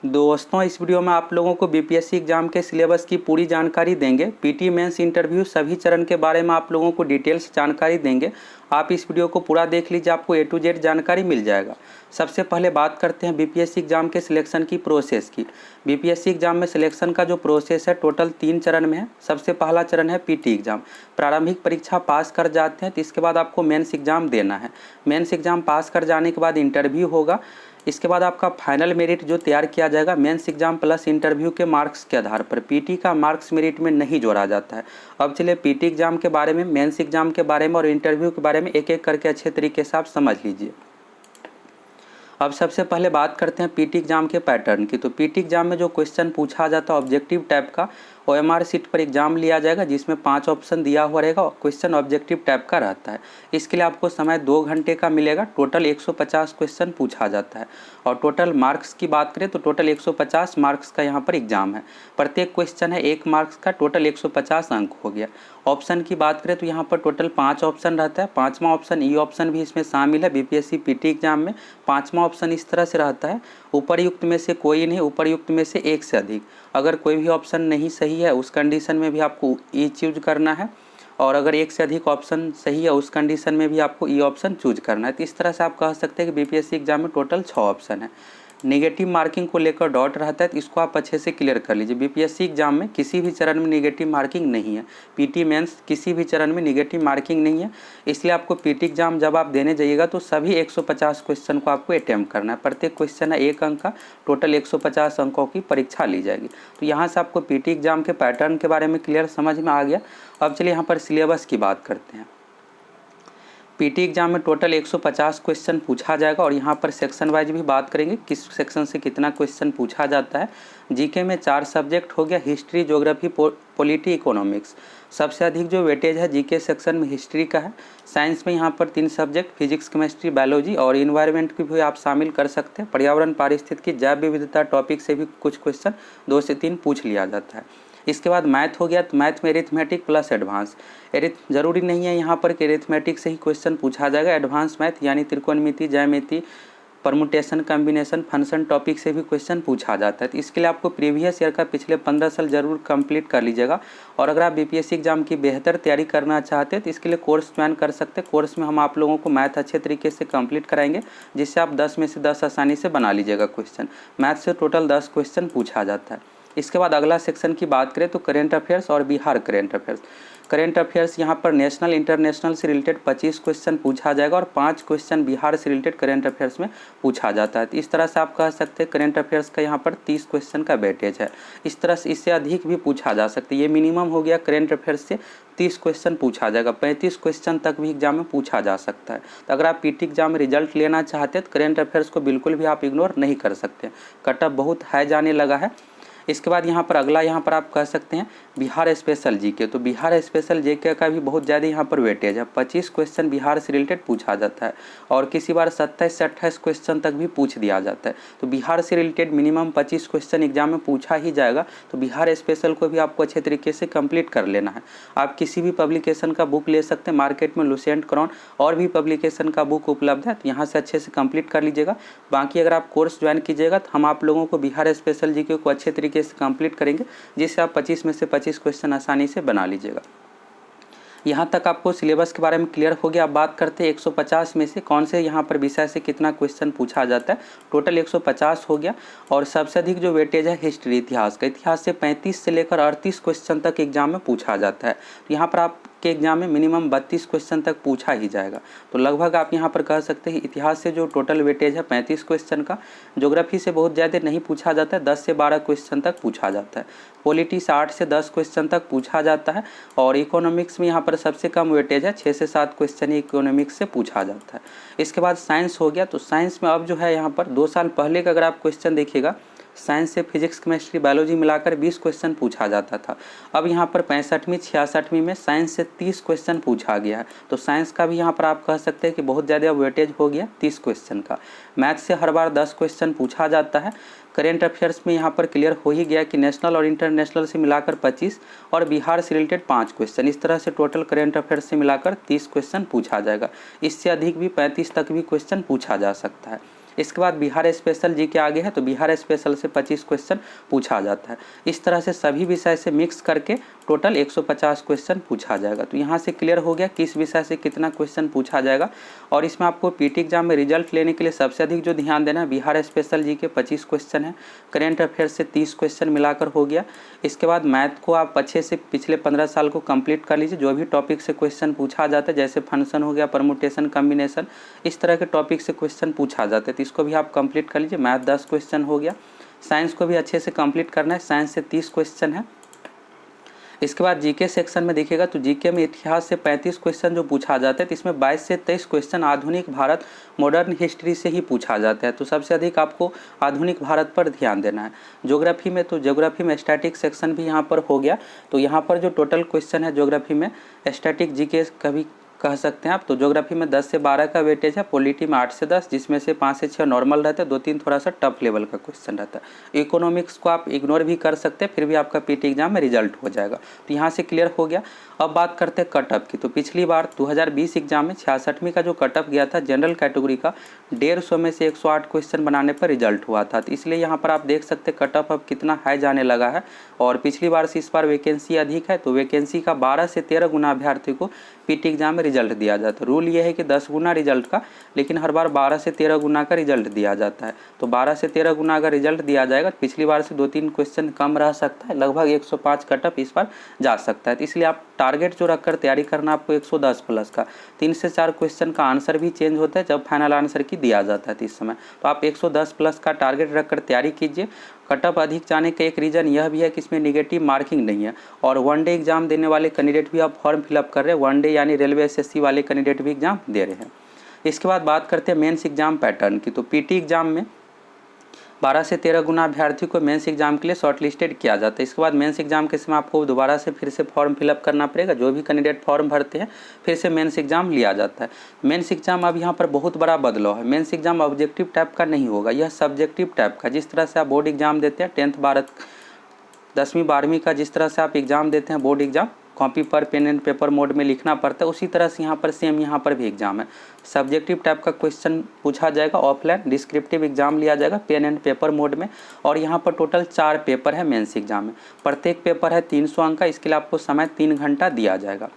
दोस्तों, इस वीडियो में आप लोगों को बीपीएससी एग्जाम के सिलेबस की पूरी जानकारी देंगे। पीटी मेंस इंटरव्यू सभी चरण के बारे में आप लोगों को डिटेल्स जानकारी देंगे। आप इस वीडियो को पूरा देख लीजिए, आपको ए टू जेड जानकारी मिल जाएगा। सबसे पहले बात करते हैं बीपीएससी एग्जाम के सिलेक्शन की प्रोसेस की। बीपीएससी एग्जाम में सिलेक्शन का जो प्रोसेस है टोटल 3 चरण में है। सबसे पहला चरण है पीटी एग्जाम। प्रारंभिक परीक्षा पास कर जाते हैं तो इसके बाद आपको मेंस एग्जाम देना है। मेंस एग्जाम पास कर जाने के बाद इंटरव्यू होगा। इसके बाद आपका फाइनल मेरिट जो तैयार किया जाएगा मेंस एग्जाम प्लस इंटरव्यू के मार्क्स के आधार पर। पीटी का मार्क्स मेरिट में नहीं जोड़ा जाता है। अब चलिए पीटी एग्जाम के बारे में, मेंस एग्जाम के बारे में और इंटरव्यू के बारे में एक एक करके अच्छे तरीके से आप समझ लीजिए। अब सबसे पहले बात करते हैं पीटी एग्जाम के पैटर्न की। तो पीटी एग्जाम में जो क्वेश्चन पूछा जाता है ऑब्जेक्टिव टाइप का, ओएमआर सीट पर एग्जाम लिया जाएगा जिसमें 5 ऑप्शन दिया हुआ रहेगा। क्वेश्चन ऑब्जेक्टिव टाइप का रहता है। इसके लिए आपको समय 2 घंटे का मिलेगा। टोटल 150 क्वेश्चन पूछा जाता है। और टोटल मार्क्स की बात करें तो टोटल 150 मार्क्स का यहाँ पर एग्जाम है। प्रत्येक क्वेश्चन है 1 मार्क्स का, टोटल 150 अंक हो गया। ऑप्शन की बात करें तो यहाँ पर टोटल 5 ऑप्शन रहता है। 5वां ऑप्शन ई ऑप्शन भी इसमें शामिल है। बीपीएससी पीटी एग्जाम में 5वां ऑप्शन इस तरह से रहता है, उपरयुक्त में से कोई नहीं, उपरयुक्त में से एक से अधिक। अगर कोई भी ऑप्शन नहीं सही है उस कंडीशन में भी आपको ई चूज करना है, और अगर एक से अधिक ऑप्शन सही है उस कंडीशन में भी आपको ई ऑप्शन चूज करना है। तो इस तरह से आप कह सकते हैं कि बीपीएससी एग्जाम में टोटल 6 ऑप्शन है। नेगेटिव मार्किंग को लेकर डॉट रहता है तो इसको आप अच्छे से क्लियर कर लीजिए। बीपीएससी एग्जाम में किसी भी चरण में नेगेटिव मार्किंग नहीं है। पीटी मेंस किसी भी चरण में नेगेटिव मार्किंग नहीं है। इसलिए आपको पीटी एग्जाम जब आप देने जाइएगा तो सभी 150 क्वेश्चन को आपको अटेम्प्ट करना है। प्रत्येक क्वेश्चन है 1 अंक का, टोटल 150 अंकों की परीक्षा ली जाएगी। तो यहाँ से आपको पीटी एग्जाम के पैटर्न के बारे में क्लियर समझ में आ गया। अब चलिए यहाँ पर सिलेबस की बात करते हैं। पीटी एग्जाम में टोटल 150 क्वेश्चन पूछा जाएगा और यहाँ पर सेक्शन वाइज भी बात करेंगे किस सेक्शन से कितना क्वेश्चन पूछा जाता है। जीके में 4 सब्जेक्ट हो गया, हिस्ट्री, ज्योग्राफी, पॉलिटी, इकोनॉमिक्स। सबसे अधिक जो वेटेज है जीके सेक्शन में हिस्ट्री का है। साइंस में यहाँ पर 3 सब्जेक्ट, फिजिक्स, केमिस्ट्री, बायोलॉजी, और इन्वायरमेंट की भी आप शामिल कर सकते हैं। पर्यावरण, पारिस्थितिकी, जैव विविधता टॉपिक से भी कुछ क्वेश्चन 2 से 3 पूछ लिया जाता है। इसके बाद मैथ हो गया, तो मैथ में एरिथमेटिक प्लस एडवांस। जरूरी नहीं है यहाँ पर कि एरिथमेटिक से ही क्वेश्चन पूछा जाएगा। एडवांस मैथ यानी त्रिकोणमिति, ज्यामिति, परमुटेशन, कॉम्बिनेशन, फंक्शन टॉपिक से भी क्वेश्चन पूछा जाता है। तो इसके लिए आपको प्रीवियस ईयर का पिछले 15 साल जरूर कंप्लीट कर लीजिएगा। और अगर आप बीपीएससी एग्जाम की बेहतर तैयारी करना चाहते हैं तो इसके लिए कोर्स ज्वाइन कर सकते हैं। कोर्स में हम आप लोगों को मैथ अच्छे तरीके से कंप्लीट कराएंगे, जिससे आप 10 में से 10 आसानी से बना लीजिएगा क्वेश्चन। मैथ से टोटल 10 क्वेश्चन पूछा जाता है। इसके बाद अगला सेक्शन की बात करें तो करेंट अफेयर्स और Bihar current affairs. Current affairs यहाँ पर नेशनल इंटरनेशनल से रिलेटेड 25 क्वेश्चन पूछा जाएगा और 5 क्वेश्चन बिहार से रिलेटेड करेंट अफेयर्स में पूछा जाता है। तो इस तरह से आप कह सकते हैं करेंट अफेयर्स का यहाँ पर 30 क्वेश्चन का वेटेज है। इस तरह से इससे अधिक भी पूछा जा सकता है। ये मिनिमम हो गया, करेंट अफेयर्स से 30 क्वेश्चन पूछा जाएगा। 35 क्वेश्चन तक भी एग्जाम में पूछा जा सकता है। तो अगर आप पीटी एग्जाम में रिजल्ट लेना चाहते हैं तो करेंट अफेयर्स को बिल्कुल भी आप इग्नोर नहीं कर सकते। कट ऑफ बहुत हाई जाने लगा है। इसके बाद यहाँ पर अगला यहाँ पर आप कह सकते हैं बिहार स्पेशल जीके। तो बिहार स्पेशल जीके का भी बहुत ज़्यादा यहाँ पर वेटेज है। 25 क्वेश्चन बिहार से रिलेटेड पूछा जाता है और किसी बार 27 से 28 क्वेश्चन तक भी पूछ दिया जाता है। तो बिहार से रिलेटेड मिनिमम 25 क्वेश्चन एग्जाम में पूछा ही जाएगा। तो बिहार स्पेशल को भी आपको अच्छे तरीके से कंप्लीट कर लेना है। आप किसी भी पब्लिकेशन का बुक ले सकते हैं। मार्केट में लुसेंट, क्राउन और भी पब्लिकेशन का बुक उपलब्ध है। तो यहाँ से अच्छे से कंप्लीट कर लीजिएगा। बाकी अगर आप कोर्स ज्वाइन कीजिएगा तो हम आप लोगों को बिहार स्पेशल जीके को अच्छे तरीके से कंप्लीट करेंगे, जिससे आप 25 में से 25 क्वेश्चन आसानी से बना लीजिएगा। यहाँ तक आपको सिलेबस के बारे में क्लियर हो गया। अब बात करते हैं 150 में से कौन से यहाँ पर विषय से कितना क्वेश्चन पूछा जाता है। टोटल 150 हो गया और सबसे अधिक जो वेटेज है हिस्ट्री, इतिहास का। इतिहास से 35 से लेकर 38 क्वेश्चन तक एग्जाम में पूछा जाता है। तो यहाँ पर आपके एग्जाम में मिनिमम 32 क्वेश्चन तक पूछा ही जाएगा। तो लगभग आप यहाँ पर कह सकते हैं इतिहास से जो टोटल वेटेज है 35 क्वेश्चन का। ज्योग्राफी से बहुत ज़्यादा नहीं पूछा जाता है, 10 से 12 क्वेश्चन तक पूछा जाता है। पॉलिटी से 8 से 10 क्वेश्चन तक पूछा जाता है। और इकोनॉमिक्स में यहाँ पर सबसे कम वेटेज है, 6 से 7 क्वेश्चन ही इकोनॉमिक्स से पूछा जाता है। इसके बाद साइंस हो गया। तो साइंस में अब जो है यहाँ पर 2 साल पहले का अगर आप क्वेश्चन देखिएगा, साइंस से फिजिक्स, केमिस्ट्री, बायोलॉजी मिलाकर 20 क्वेश्चन पूछा जाता था। अब यहाँ पर 65वीं 66वीं में साइंस से 30 क्वेश्चन पूछा गया है। तो साइंस का भी यहाँ पर आप कह सकते हैं कि बहुत ज़्यादा वेटेज हो गया 30 क्वेश्चन का। मैथ से हर बार 10 क्वेश्चन पूछा जाता है। करेंट अफेयर्स में यहाँ पर क्लियर हो ही गया कि नेशनल और इंटरनेशनल से मिलाकर 25 और बिहार से रिलेटेड 5 क्वेश्चन। इस तरह से टोटल करेंट अफेयर्स से मिलाकर 30 क्वेश्चन पूछा जाएगा। इससे अधिक भी 35 तक भी क्वेश्चन पूछा जा सकता है। इसके बाद बिहार स्पेशल जी के आगे है तो बिहार स्पेशल से 25 क्वेश्चन पूछा जाता है। इस तरह से सभी विषय से मिक्स करके टोटल 150 क्वेश्चन पूछा जाएगा। तो यहाँ से क्लियर हो गया किस विषय से कितना क्वेश्चन पूछा जाएगा। और इसमें आपको पीटी एग्जाम में रिजल्ट लेने के लिए सबसे अधिक जो ध्यान देना है, बिहार स्पेशल जी के 25 क्वेश्चन है, करेंट अफेयर्स से 30 क्वेश्चन मिलाकर हो गया। इसके बाद मैथ को आप अच्छे से पिछले 15 साल को कंप्लीट कर लीजिए। जो भी टॉपिक से क्वेश्चन पूछा जाता है, जैसे फंक्शन हो गया, परमुटेशन, कम्बिनेशन, इस तरह के टॉपिक से क्वेश्चन पूछा जाता है, तो इसको भी आप कंप्लीट कर लीजिए। मैथ 10 क्वेश्चन हो गया। साइंस को भी अच्छे से कंप्लीट करना है, साइंस से 30 क्वेश्चन है। इसके बाद जीके सेक्शन में देखिएगा तो जीके में इतिहास से 35 क्वेश्चन जो पूछा जाता है, तो इसमें 22 से 23 क्वेश्चन आधुनिक भारत मॉडर्न हिस्ट्री से ही पूछा जाता है। तो सबसे अधिक आपको आधुनिक भारत पर ध्यान देना है। ज्योग्राफी में तो ज्योग्राफी में स्टैटिक सेक्शन भी यहाँ पर हो गया। तो यहाँ पर जो टोटल क्वेश्चन है ज्योग्राफी में, स्टैटिक जीके कभी कह सकते हैं आप। तो ज्योग्राफी में 10 से 12 का वेटेज है, पॉलिटी में 8 से 10, जिसमें से 5 से 6 नॉर्मल रहता है, 2-3 थोड़ा सा टफ लेवल का क्वेश्चन रहता है। इकोनॉमिक्स को आप इग्नोर भी कर सकते हैं, फिर भी आपका पीटी एग्जाम में रिजल्ट हो जाएगा। तो यहाँ से क्लियर हो गया। अब बात करते हैं कटअप की। तो पिछली बार 2020 एग्जाम में 66वीं का जो कटअप गया था जनरल कैटेगरी का, 150 में से 108 क्वेश्चन बनाने पर रिजल्ट हुआ था। तो इसलिए यहाँ पर आप देख सकते हैं कटअप अब कितना हाई जाने लगा है। और पिछली बार से इस बार वैकेंसी अधिक है, तो वैकेंसी का 12 से 13 गुना अभ्यर्थी को पीटी एग्जाम में रिजल्ट दिया जाता है। रूल ये है कि 10 गुना रिजल्ट का, लेकिन हर बार 12 से 13 गुना का रिजल्ट दिया जाता है। तो 12 से 13 गुना अगर रिजल्ट दिया जाएगा तो पिछली बार से 2-3 क्वेश्चन कम रह सकता है, लगभग 105 कटअप इस बार जा सकता है। तो इसलिए आप टारगेट जो रखकर तैयारी करना आपको 110 प्लस का, 3 से 4 क्वेश्चन का आंसर भी चेंज होता है जब फाइनल आंसर की दिया जाता है। तो इस समय तो आप 110 प्लस का टारगेट रखकर तैयारी कीजिए। कटअप अधिक जाने का एक रीज़न यह भी है कि इसमें निगेटिव मार्किंग नहीं है, और वनडे एग्जाम देने वाले कैंडिडेट भी आप फॉर्म फिलअप कर रहे हैं, वनडे यानी रेलवे एसएससी वाले कैंडिडेट भी एग्जाम दे रहे हैं। इसके बाद बात करते हैं मेंस एग्जाम पैटर्न की। तो पीटी एग्जाम में 12 से 13 गुना अभ्यर्थी को मेंस एग्जाम के लिए शॉर्ट लिस्टेड किया जाता है। इसके बाद मेंस एग्जाम के समय आपको दोबारा से फिर से फॉर्म फिलअप करना पड़ेगा। जो भी कैंडिडेट फॉर्म भरते हैं फिर से मेंस एग्जाम लिया जाता है। मेंस एग्जाम अब यहाँ पर बहुत बड़ा बदलाव है। मेंस एग्जाम ऑब्जेक्टिव टाइप का नहीं होगा, यह सब्जेक्टिव टाइप का। जिस तरह से आप बोर्ड एग्जाम देते हैं 10th 10वीं 12वीं का, जिस तरह से आप एग्जाम देते हैं बोर्ड एग्जाम, कॉपी पर पेन एंड पेपर मोड में लिखना पड़ता है, उसी तरह से यहाँ पर सेम यहाँ पर भी एग्जाम है। सब्जेक्टिव टाइप का क्वेश्चन पूछा जाएगा, ऑफलाइन डिस्क्रिप्टिव एग्जाम लिया जाएगा पेन एंड पेपर मोड में। और यहाँ पर टोटल 4 पेपर है मेंस एग्जाम में। प्रत्येक पेपर है 300 अंक का। इसके लिए आपको समय 3 घंटा दिया जाएगा।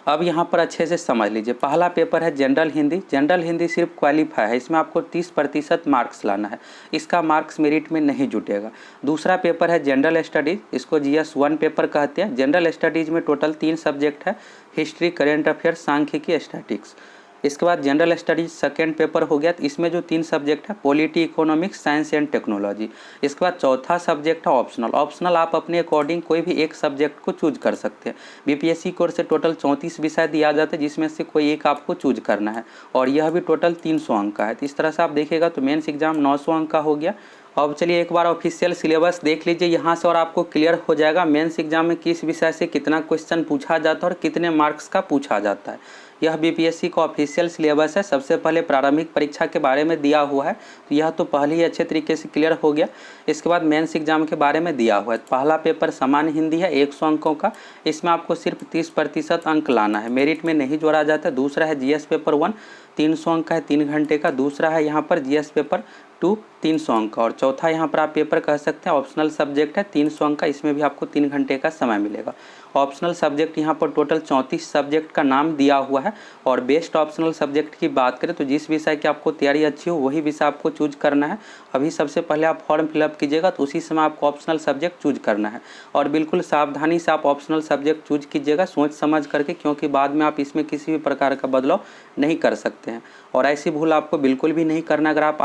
अब यहाँ पर अच्छे से समझ लीजिए। पहला पेपर है जनरल हिंदी। जनरल हिंदी सिर्फ क्वालिफाई है, इसमें आपको 30% मार्क्स लाना है, इसका मार्क्स मेरिट में नहीं जुटेगा। दूसरा पेपर है जनरल स्टडीज़, इसको GS 1 पेपर कहते हैं। जनरल स्टडीज़ में टोटल 3 सब्जेक्ट है, हिस्ट्री, करेंट अफेयर्स, सांख्यिकी, स्टैटिक्स। इसके बाद जनरल स्टडीज सेकेंड पेपर हो गया। तो इसमें जो 3 सब्जेक्ट है, polity, economics, science and technology. इसके बाद चौथा सब्जेक्ट है ऑप्शनल। ऑप्शनल आप अपने अकॉर्डिंग कोई भी एक सब्जेक्ट को चूज कर सकते हैं। बीपीएससी कोर्स से टोटल 34 विषय दिया जाता है, जिसमें से कोई एक आपको चूज करना है, और यह भी टोटल 300 अंक का है। तो इस तरह से आप देखिएगा तो मेंस एग्जाम 900 अंक का हो गया। अब चलिए एक बार ऑफिशियल सिलेबस देख लीजिए यहाँ से, और आपको क्लियर हो जाएगा मेंस एग्जाम में किस विषय से कितना क्वेश्चन पूछा जाता है और कितने मार्क्स का पूछा जाता है। यह बीपीएससी का ऑफिशियल सिलेबस है। सबसे पहले प्रारंभिक परीक्षा के बारे में दिया हुआ है, तो यह तो पहले ही अच्छे तरीके से क्लियर हो गया। इसके बाद मेंस एग्जाम के बारे में दिया हुआ है। पहला पेपर सामान्य हिंदी है 100 अंकों का, इसमें आपको सिर्फ 30% अंक लाना है, मेरिट में नहीं जोड़ा जाता। दूसरा है जीएस पेपर 1 300 अंक का है, 3 घंटे का। दूसरा है यहाँ पर जीएस पेपर 2 300 अंक का। और चौथा यहाँ पर आप पेपर कह सकते हैं ऑप्शनल सब्जेक्ट है 300 अंक का, इसमें भी आपको 3 घंटे का समय मिलेगा। ऑप्शनल सब्जेक्ट यहाँ पर टोटल 34 सब्जेक्ट का नाम दिया हुआ है। और बेस्ट ऑप्शनल सब्जेक्ट की बात करें तो जिस विषय की आपको तैयारी अच्छी हो वही विषय आपको चूज करना है। अभी सबसे पहले आप फॉर्म फिलअप कीजिएगा तो उसी समय आपको ऑप्शनल सब्जेक्ट चूज करना है, और बिल्कुल सावधानी से आप ऑप्शनल सब्जेक्ट चूज कीजिएगा, सोच समझ करके, क्योंकि बाद में आप इसमें किसी भी प्रकार का बदलाव नहीं कर सकते हैं। और ऐसी भूल आपको बिल्कुल भी नहीं करना। अगर आप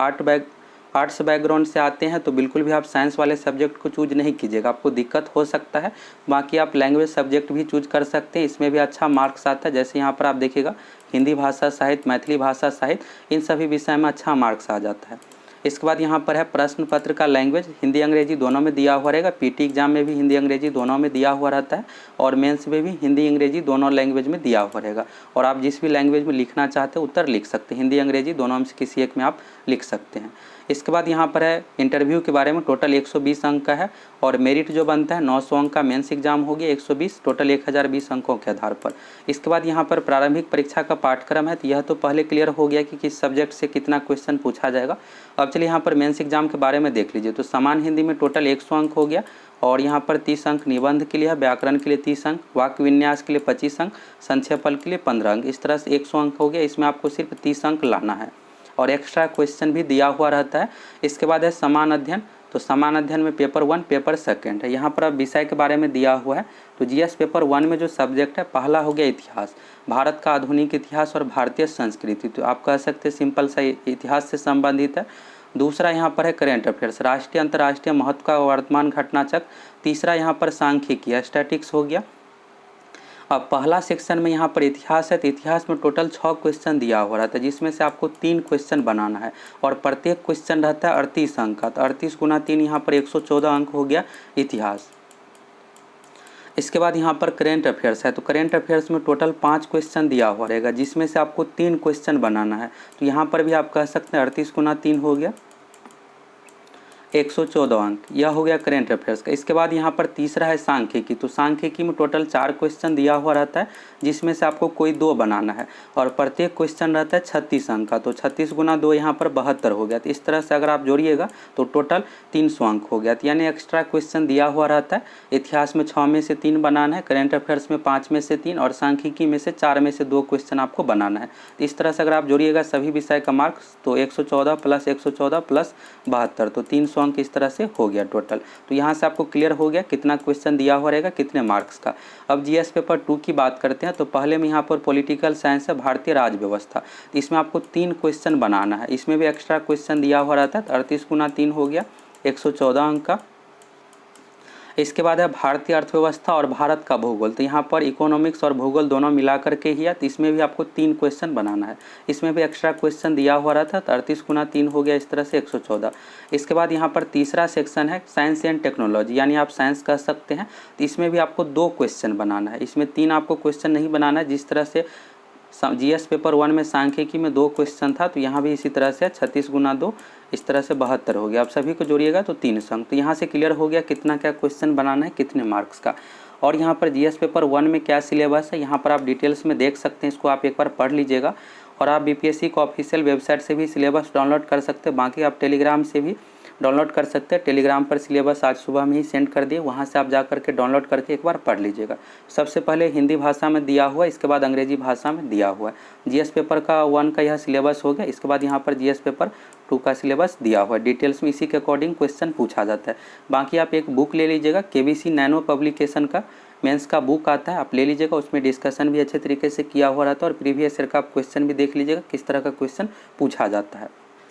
आर्ट्स बैकग्राउंड से आते हैं तो बिल्कुल भी आप साइंस वाले सब्जेक्ट को चूज नहीं कीजिएगा, आपको दिक्कत हो सकता है। बाकी आप लैंग्वेज सब्जेक्ट भी चूज कर सकते हैं, इसमें भी अच्छा मार्क्स आता है। जैसे यहाँ पर आप देखिएगा हिंदी भाषा साहित्य, मैथिली भाषा साहित्य, इन सभी विषय में अच्छा मार्क्स आ जाता है। इसके बाद यहाँ पर है प्रश्न पत्र का लैंग्वेज, हिंदी अंग्रेजी दोनों में दिया हुआ रहेगा। पीटी एग्जाम में भी हिंदी अंग्रेजी दोनों में दिया हुआ रहता है, और मेंस में भी हिंदी अंग्रेजी दोनों लैंग्वेज में दिया हुआ रहेगा। और आप जिस भी लैंग्वेज में लिखना चाहते हैं उत्तर लिख सकते हैं, हिंदी अंग्रेजी दोनों में से किसी एक में आप लिख सकते हैं। इसके बाद यहाँ पर है इंटरव्यू के बारे में, टोटल 120 अंक का है और मेरिट जो बनता है 900 अंक का मेंस एग्जाम हो गया, 120 टोटल 1020 अंकों के आधार पर। इसके बाद यहाँ पर प्रारंभिक परीक्षा का पाठ्यक्रम है, तो यह तो पहले क्लियर हो गया कि किस सब्जेक्ट से कितना क्वेश्चन पूछा जाएगा। अब चलिए यहाँ पर मेंस एग्जाम के बारे में देख लीजिए। तो समान हिंदी में टोटल 100 अंक हो गया और यहाँ पर 30 अंक निबंध के लिए है, व्याकरण के लिए 30 अंक, वाक्य विन्यास के लिए 25 अंक, संक्षेपण के लिए 15 अंक। इस तरह से 100 अंक हो गया। इसमें आपको सिर्फ 30 अंक लाना है और एक्स्ट्रा क्वेश्चन भी दिया हुआ रहता है। इसके बाद है समान अध्ययन। तो समान अध्ययन में पेपर 1 पेपर 2 है। यहाँ पर अब विषय के बारे में दिया हुआ है। तो जीएस पेपर 1 में जो सब्जेक्ट है पहला हो गया इतिहास, भारत का आधुनिक इतिहास और भारतीय संस्कृति। तो आप कह सकते हैं सिंपल सा इतिहास से संबंधित है। दूसरा यहाँ पर है करेंट अफेयर्स, राष्ट्रीय अंतर्राष्ट्रीय महत्व का वर्तमान घटनाचक्र। तीसरा यहाँ पर सांख्यिकी स्टैटिक्स हो गया। अब पहला सेक्शन में यहाँ पर इतिहास है, तो इतिहास में टोटल 6 क्वेश्चन दिया हुआ रहता है, जिसमें से आपको 3 क्वेश्चन बनाना है और प्रत्येक क्वेश्चन रहता है 38 अंक का। तो 38 गुना 3 यहाँ पर 114 अंक हो गया इतिहास। इसके बाद यहाँ पर करेंट अफेयर्स है। तो करेंट अफेयर्स में टोटल 5 क्वेश्चन दिया हुआ रहेगा, जिसमें से आपको 3 क्वेश्चन बनाना है। तो यहाँ पर भी आप कह सकते हैं 38 गुना 3 हो गया 114 अंक, यह हो गया करेंट अफेयर्स का। इसके बाद यहाँ पर तीसरा है सांख्यिकी। तो सांख्यिकी में टोटल 4 क्वेश्चन दिया हुआ रहता है, जिसमें से आपको कोई 2 बनाना है और प्रत्येक क्वेश्चन रहता है 36 अंक का। तो 36 गुना 2 यहाँ पर 72 हो गया। तो इस तरह से अगर आप जोड़िएगा तो टोटल 300 अंक हो गया। तो यानी एक्स्ट्रा क्वेश्चन दिया हुआ रहता है। इतिहास में 6 में से 3 बनाना है, करेंट अफेयर्स में 5 में से 3 और सांख्यिकी में से 4 में से 2 क्वेश्चन आपको बनाना है। तो इस तरह से अगर आप जोड़िएगा सभी विषय का मार्क्स तो 114 + 114 + 72, तो 300 अंक इस तरह से हो गया टोटल। तो यहाँ से आपको क्लियर हो गया कितना क्वेश्चन दिया हुआ रहेगा, कितने मार्क्स का। अब जीएस पेपर 2 की बात करते हैं। तो पहले में यहाँ पर पॉलिटिकल साइंस है, भारतीय राज्य व्यवस्था। तो इसमें आपको 3 क्वेश्चन बनाना है। इसमें भी एक्स्ट्रा क्वेश्चन दिया हुआ रहता है। 38 गुना 3 हो गया 114 अंक का। इसके बाद है भारतीय अर्थव्यवस्था और भारत का भूगोल। तो यहाँ पर इकोनॉमिक्स और भूगोल दोनों मिला करके ही है। तो इसमें भी आपको 3 क्वेश्चन बनाना है। इसमें भी एक्स्ट्रा क्वेश्चन दिया हुआ रहता है। 38 गुना 3 हो गया इस तरह से 114। इसके बाद यहाँ पर तीसरा सेक्शन है साइंस एंड टेक्नोलॉजी, यानी आप साइंस कह सकते हैं। तो इसमें भी आपको 2 क्वेश्चन बनाना है। इसमें 3 आपको क्वेश्चन नहीं बनाना है। जिस तरह से जीएस पेपर 1 में सांख्यिकी में 2 क्वेश्चन था, तो यहाँ भी इसी तरह से 36 गुना 2 इस तरह से 72 हो गया। आप सभी को जोड़िएगा तो 300 अंक। तो यहाँ से क्लियर हो गया कितना क्या क्वेश्चन बनाना है, कितने मार्क्स का। और यहाँ पर जीएस पेपर 1 में क्या सिलेबस है यहाँ पर आप डिटेल्स में देख सकते हैं। इसको आप एक बार पढ़ लीजिएगा और आप बीपीएससी को ऑफिशियल वेबसाइट से भी सिलेबस डाउनलोड कर सकते हैं। बाकी आप टेलीग्राम से भी डाउनलोड कर सकते हैं। टेलीग्राम पर सिलेबस आज सुबह में ही सेंड कर दिए, वहाँ से आप जा करके डाउनलोड करके एक बार पढ़ लीजिएगा। सबसे पहले हिंदी भाषा में दिया हुआ है, इसके बाद अंग्रेजी भाषा में दिया हुआ है। जीएस पेपर का 1 का यह सिलेबस हो गया। इसके बाद यहाँ पर जीएस पेपर 2 का सिलेबस दिया हुआ है। डिटेल्स में इसी के अकॉर्डिंग क्वेश्चन पूछा जाता है। बाकी आप एक बुक ले लीजिएगा, केबीसी नैनो पब्लिकेशन का मेंस का बुक आता है, आप ले लीजिएगा। उसमें डिस्कशन भी अच्छे तरीके से किया हुआ रहता है और प्रीवियस ईयर का आप क्वेश्चन भी देख लीजिएगा किस तरह का क्वेश्चन पूछा जाता है।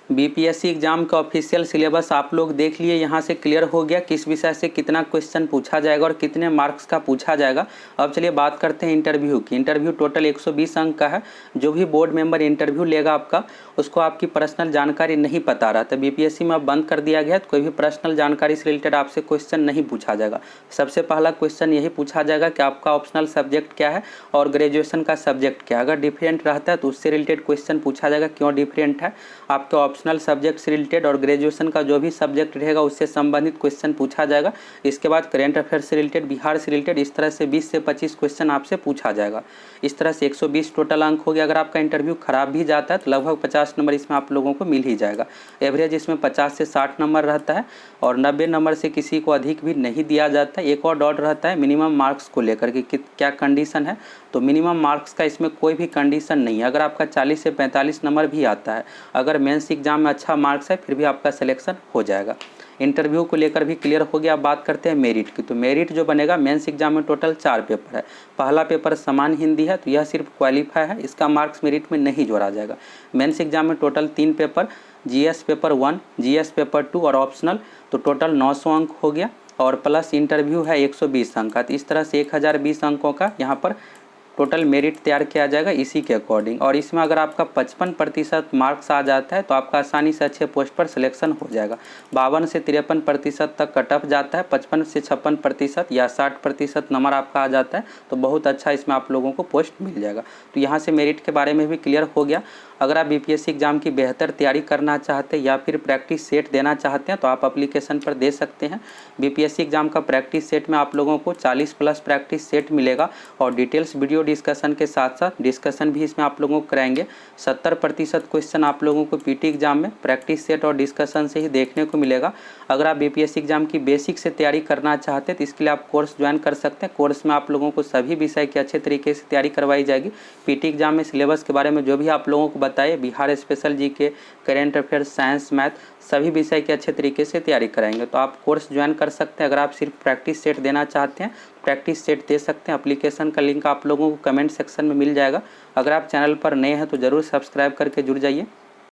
बीपीएससी एग्जाम का ऑफिशियल सिलेबस आप लोग देख लिए। यहाँ से क्लियर हो गया किस विषय से कितना क्वेश्चन पूछा जाएगा और कितने मार्क्स का पूछा जाएगा। अब चलिए बात करते हैं इंटरव्यू की। इंटरव्यू टोटल 120 अंक का है। जो भी बोर्ड मेंबर इंटरव्यू लेगा आपका, उसको आपकी पर्सनल जानकारी नहीं पता रहा था, बीपीएससी में अब बंद कर दिया गया। तो कोई भी पर्सनल जानकारी से रिलेटेड आपसे क्वेश्चन नहीं पूछा जाएगा। सबसे पहला क्वेश्चन यही पूछा जाएगा कि आपका ऑप्शनल सब्जेक्ट क्या है और ग्रेजुएशन का सब्जेक्ट क्या है। अगर डिफरेंट रहता है तो उससे रिलेटेड क्वेश्चन पूछा जाएगा, क्यों डिफरेंट है। आपके ऑप्शनल सब्जेक्ट से रिलेटेड और ग्रेजुएशन का जो भी सब्जेक्ट रहेगा उससे संबंधित क्वेश्चन पूछा जाएगा। इसके बाद करेंट अफेयर से रिलेटेड, बिहार से रिलेटेड, इस तरह से 20 से 25 क्वेश्चन आपसे पूछा जाएगा। इस तरह से 120 टोटल अंक हो गया। अगर आपका इंटरव्यू खराब भी जाता है तो लगभग 50 नंबर इसमें आप लोगों को मिल ही जाएगा। एवरेज इसमें 50 से 60 नंबर रहता है और 90 नंबर से किसी को अधिक भी नहीं दिया जाता है। एक और डाउट रहता है मिनिमम मार्क्स को लेकर कि क्या कंडीशन है। तो मिनिमम मार्क्स का इसमें कोई भी कंडीशन नहीं है। अगर आपका 40 से 45 नंबर भी आता है, अगर मेंस एग्जाम में अच्छा मार्क्स है, फिर भी आपका सिलेक्शन हो जाएगा। इंटरव्यू को लेकर भी क्लियर हो गया। अब बात करते हैं मेरिट की। तो मेरिट जो बनेगा, मेंस एग्जाम में टोटल 4 पेपर है। पहला पेपर समान हिंदी है, तो यह सिर्फ क्वालिफाई है, इसका मार्क्स मेरिट में नहीं जोड़ा जाएगा। मेंस एग्जाम में total 3 paper, GS paper 1, GS paper 2 और ऑप्शनल, तो टोटल 900 अंक हो गया और प्लस इंटरव्यू है 120 अंक का। तो इस तरह से 1020 अंकों का यहाँ पर टोटल मेरिट तैयार किया जाएगा इसी के अकॉर्डिंग। और इसमें अगर आपका 55% मार्क्स आ जाता है तो आपका आसानी से अच्छे पोस्ट पर सिलेक्शन हो जाएगा। 52 से 53% तक कट ऑफ जाता है, 55 से 56% या 60% नंबर आपका आ जाता है तो बहुत अच्छा इसमें आप लोगों को पोस्ट मिल जाएगा। तो यहाँ से मेरिट के बारे में भी क्लियर हो गया। अगर आप बीपीएससी एग्जाम की बेहतर तैयारी करना चाहते हैं या फिर प्रैक्टिस सेट देना चाहते हैं तो आप एप्लीकेशन पर दे सकते हैं। बीपीएससी एग्जाम का प्रैक्टिस सेट में आप लोगों को 40+ प्रैक्टिस सेट मिलेगा और डिटेल्स वीडियो डिस्कशन के साथ साथ डिस्कशन भी इसमें आप लोगों को कराएंगे। 70% क्वेश्चन आप लोगों को पीटी एग्जाम में प्रैक्टिस सेट और डिस्कशन से ही देखने को मिलेगा। अगर आप बीपीएससी एग्जाम की बेसिक से तैयारी करना चाहते हैं तो इसके लिए आप कोर्स ज्वाइन कर सकते हैं। कोर्स में आप लोगों को सभी विषय की अच्छे तरीके से तैयारी करवाई जाएगी। पीटी एग्जाम में सिलेबस के बारे में जो भी आप लोगों को बताइए, Bihar special GK, current affairs, science, math सभी विषय के अच्छे तरीके से तैयारी कराएंगे। तो आप कोर्स ज्वाइन कर सकते हैं। अगर आप सिर्फ प्रैक्टिस सेट देना चाहते हैं प्रैक्टिस सेट दे सकते हैं। एप्लीकेशन का लिंक आप लोगों को कमेंट सेक्शन में मिल जाएगा। अगर आप चैनल पर नए हैं तो ज़रूर सब्सक्राइब करके जुड़ जाइए।